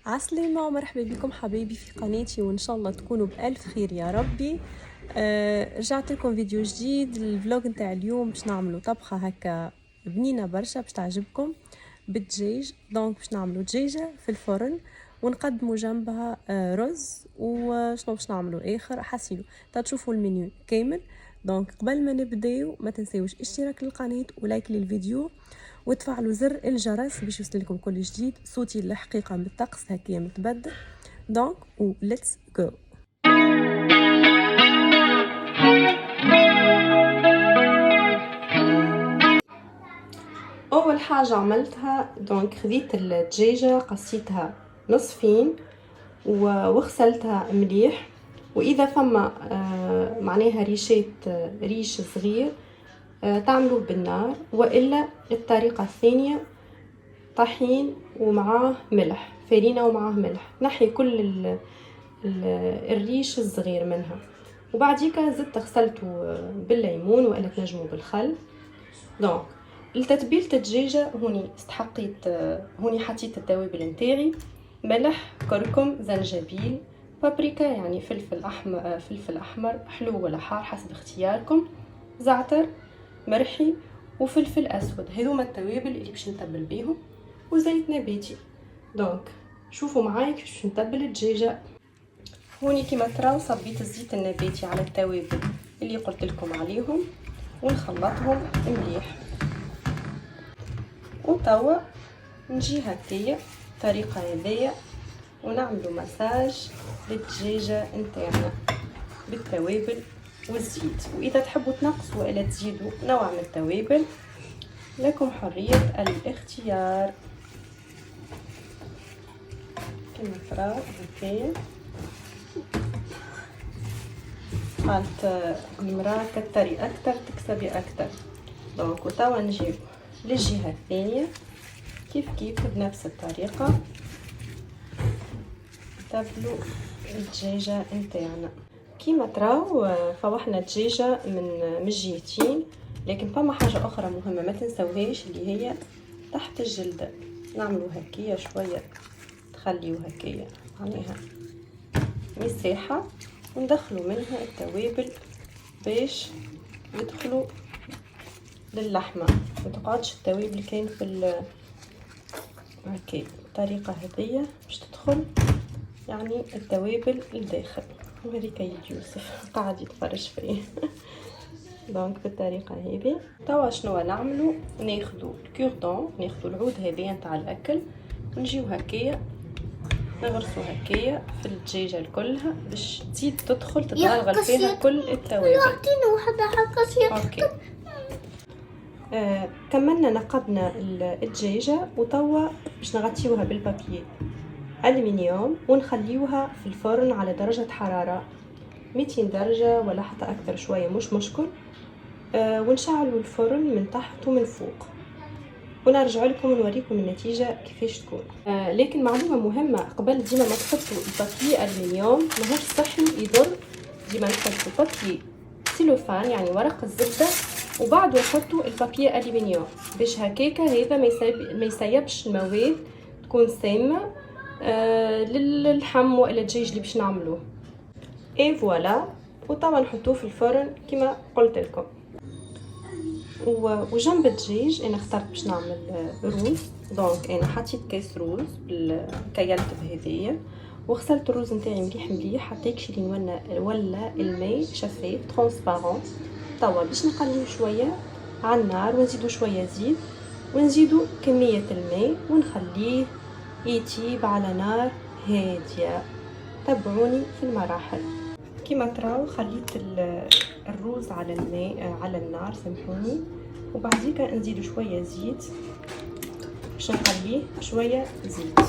عسلامة ومرحبا بكم حبايبي في قناتي، وإن شاء الله تكونوا بألف خير يا ربي. رجعت لكم فيديو جديد. الفلوج نتاع اليوم باش نعملوا طبخة هكا بنينة برشا باش تعجبكم بالدجاج. دونك باش نعملوا دجاجة في الفرن ونقدموا جنبها رز. وشنو باش نعملوا آخر حسيلو تشوفوا المنيو كامل. دونك قبل ما نبداو ما تنسيوش اشتراك للقناة ولايك للفيديو وتفعلوا زر الجرس باش يوصلكم كل جديد. صوتي الحقيقة من الطقس هكايا متبدل. دونك و ليتس جو. اول حاجة عملتها دونك خذيت الدجاجة قصيتها نصفين وغسلتها مليح. واذا فما معناها ريش صغير تعملوه بالنار، والا الطريقة الثانية طحين ومعاه ملح، فرينة ومعاه ملح، نحي كل الريش الصغير منها. وبعديك زدت غسلته بالليمون والا تنجموا بالخل. دونك لتتبيله الدجاجه هوني حطيت التوابل نتاعي: ملح، كركم، زنجبيل، بابريكا يعني فلفل احمر حلو ولا حار حسب اختياركم، زعتر، مرحي، وفلفل اسود. هذوما التوابل اللي باش نتبل بيهم، وزيت نباتي. دونك شوفوا معايا كيفاش باش نتبل الدجاجه. هوني كيما تراو صبيت الزيت النباتي على التوابل اللي قلت لكم عليهم ونخلطهم مليح. وتوا نجي هكايا الطريقه هذيا ونعملوا مساج للدجاجه نتاعنا بالتوابل والزيت. واذا تحبوا تنقصوا ولا تزيدوا نوع من التوابل لكم حريه الاختيار. كما تراو هكايا قالت المراه كتري اكثر تكسبي اكثر. دونك وتوا نجيب للجهه الثانيه كيف بنفس الطريقه نتبلوا الدجاجه نتاعنا. كيما تراو فوحنا الدجاجه من الجهتين، لكن فما حاجه اخرى مهمه ما تنسوهاش اللي هي تحت الجلد. نعملوا هكايا شويه، تخليوا هكايا معناها مساحه وندخلوا منها التوابل باش يدخلوا للحمه، ما تقعدش التوابل كاين في هكايا. الطريقه هذيا باش تدخل يعني التوابل لداخل. وهذيك يد يوسف قاعد يتفرج فيا. دونك بالطريقه هذه توا شنو نعملوا؟ ناخذوا الكوردون، ناخذوا العود هذايا نتاع الاكل ونجيو هكايا نغرسوا هكايا في الدجاجه كلها باش تزيد تدخل تتغلغل فيها كل التوابل. يعطيني واحده حقا. اوكي. كملنا نقبنا الدجاجه وتوا باش نغطيوها بالبابيي ألمنيوم ونخليوها في الفرن على درجة حرارة 200 درجة ولا حتى أكثر شوية مش مشكل. ونشعلوا الفرن من تحت ومن فوق ونرجع لكم ونوريكم النتيجة كيفاش تكون. لكن معلومة مهمة قبل، ديما ما تحطوا البابيي ألمنيوم ماهوش صحي يضر. ديما نحطوا بابيي سيلوفان يعني ورق الزبدة وبعده نحطوا البابيي ألمنيوم باش هكاكا هذا ما يسيبش المواد تكون سامة للحم ولا الدجاج اللي باش نعملوه. اي فوالا. وطبعا نحطوه في الفرن كما قلت لكم. وجنب الدجاج انا اخترت باش نعمل روز. دونك انا حطيت كاس روز كيلت بهذيا وغسلت الروز نتاعي مليح حتى يكشي لي ولا الماء شفاف ترانسبارون. توا باش نقليو شويه على النار ونزيدو شويه زيت ونزيدو كميه الماء ونخليه يطيب على نار هاديه. تبعوني في المراحل. كما تراو خليت الروز على الماء على النار، سامحوني. وبعديك نزيد شويه زيت باش نخليه شويه زيت.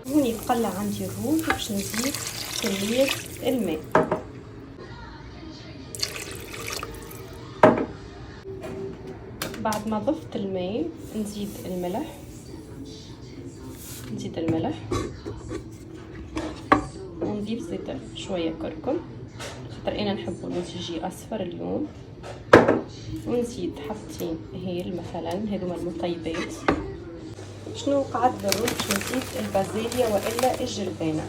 هوني تقلى عندي الروز باش نزيد كميه الماء. بعد ما ضفت الماء نزيد الملح ونضيف زيت شويه كركم خاطر انا نحب الرز يجي اصفر اليوم. ونزيد حبتين هيل مثلا، هذوما المطيبات. شنو قعد بالرز باش نزيد البازيليا والا الجلبانه.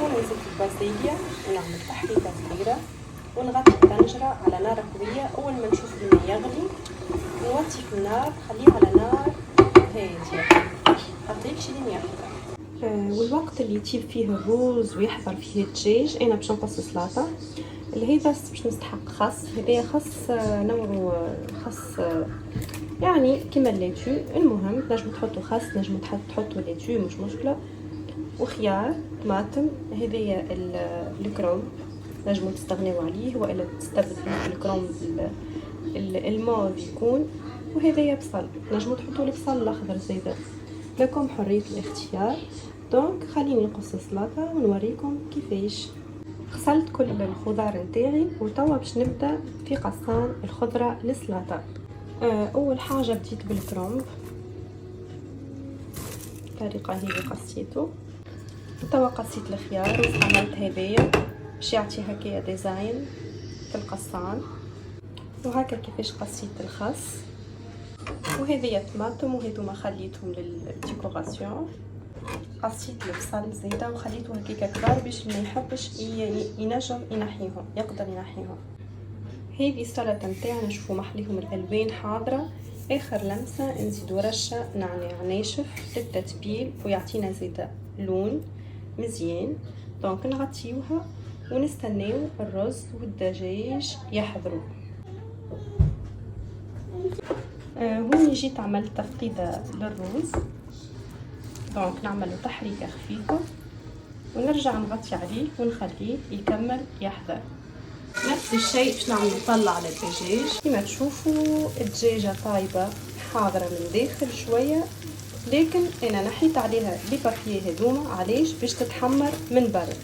هون نزيد البازيليا ونعمل تحريكه صغيره ونغطي الطنجره على نار قويه. اول ما نشوف الماء يغلي نوطي في النار، خليه على نار هاديه خاطريكش لين يحمر. والوقت اللي يطيب فيه الرز ويحضر فيه الدجاج انا باش نقص سلطه اللي هي بس باش نستحق خس. هذايا خس نوعو خس يعني كيما الليتو. المهم تنجموا تحطوا خس، تنجموا تحطوا ليتو مش مشكله، وخيار، طماطم. هذايا الكروم تنجموا تستغنيوا عليه والا تستبدلوا الكروم الموف يكون. وهذايا بصل، تنجموا تحطوا البصل الاخضر زيدا، لكم حريه الاختيار. دونك خليني نقص السلطه ونوريكم كيفاش. غسلت كل الخضار نتاعي وتوا باش نبدا في قصان الخضره للسلطه. اول حاجه بديت بالكرومب، الطريقه هي قصيته. وتوا قصيت الخيار واستعملت هذايا باش يعطي هكايا ديزاين في القصان. وهكا كيفاش قصيت الخس. وهذيا طماطم وهذوما خليتهم للديكوراسيون. قصيت البصل زيدا وخليته هكاكا كبار باش ما يحبش ينجم ينحيهم، يقدر ينحيهم. هذه السلطه نتاعنا شوفوا محليهم الالوان حاضره. اخر لمسه نزيدو رشه نعناع ناشف للتتبيل ويعطينا زيدا لون مزيان. دونك نغطيوها ونستناو الرز والدجاج يحضروا. هوني جيت عملت تفقيده للرز. دونك نعملو تحريكه خفيفه ونرجع نغطي عليه ونخليه يكمل يحضر. نفس الشيء باش نعملو طلة على الدجاج. كما تشوفوا الدجاجه طايبه حاضره من داخل شويه، لكن انا نحيت عليها لي بابيي هذوما علاش باش تتحمر من برا.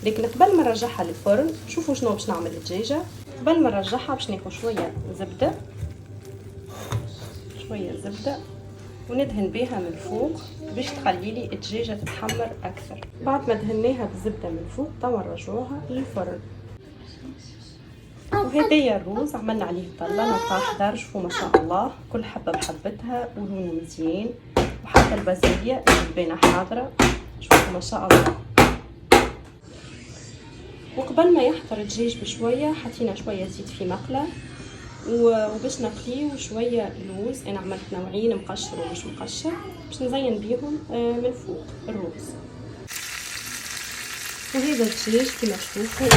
لكن قبل ما نرجعها للفرن شوفوا شنو باش نعمل الدجاجه. قبل ما نرجعها باش ناخذ شويه زبده، شويه زبده وندهن بها من فوق باش تخلي لي الدجاجه تتحمر اكثر. بعد ما دهناها بالزبده من فوق توا نرجعوها للفرن. وهذايا الرز عملنا عليه طله نلقاه حضر. شوفوا ما شاء الله كل حبه بحبتها ولونه مزيان، وحتى البازيليا الجلبانه حاضره. شوفوا ما شاء الله. وقبل ما يحضر الدجاج بشويه حطينا شويه زيت في مقله وباش نقليه شويه لوز. انا عملت نوعين مقشر ومش مقشر باش نزين بيهم من فوق الرز. وهذا الدجاج كما تشوفوا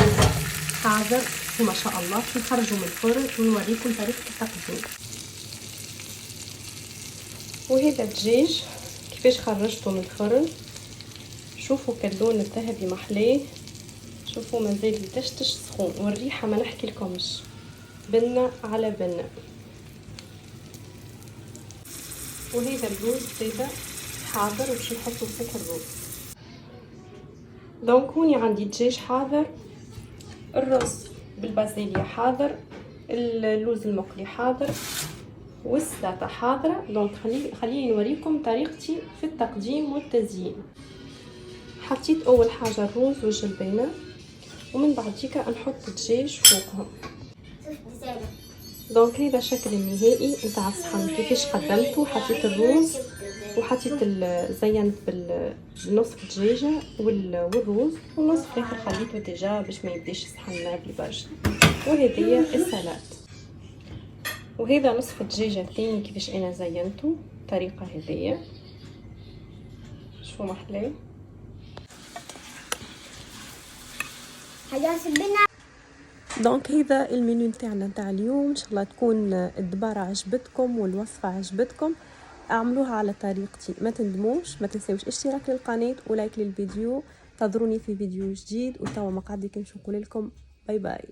حاضر وما شاء الله. باش نخرجوا من الفرن ونوريكم طريقه التقديم. وهذا الدجاج كيفاش خرجته من الفرن. شوفوا كاللون الذهبي محلاه. شوفوا مازال يتشتش سخون، والريحه ما نحكي لكمش، بنه على بنه. وهذا اللوز زيدا حاضر وباش نحطو في الرز. دونك هوني عندي الدجاج حاضر، الرز بالبازيليا حاضر، اللوز المقلي حاضر، والسلطه حاضره. دونك خليني نوريكم طريقتي في التقديم والتزيين. حطيت اول حاجه الرز والجلبانه، ومن بعديكا نحط الدجاج فوقهم. دونك هذا الشكل النهائي نتاع الصحن كيفاش قدمته. حطيت الرز وحطيت زينت بالنصف الدجاجه والرز، والنصف الاخر خليته ديجا باش ما يبداش الصحن نابلي برشا. وهذه السلطه. وهذا نصف الدجاجه الثاني كيفاش انا زينته الطريقه هذه. شوفوا محلاه. دونك هذا المنيو نتاعنا نتاع اليوم. ان شاء الله تكون الدبارة عجبتكم والوصفة عجبتكم. اعملوها على طريقتي، ما تندموش. ما تنسوش اشتراك للقناة ولايك للفيديو. انتظروني في فيديو جديد. وتوا ما قعدت نقول لكم باي باي.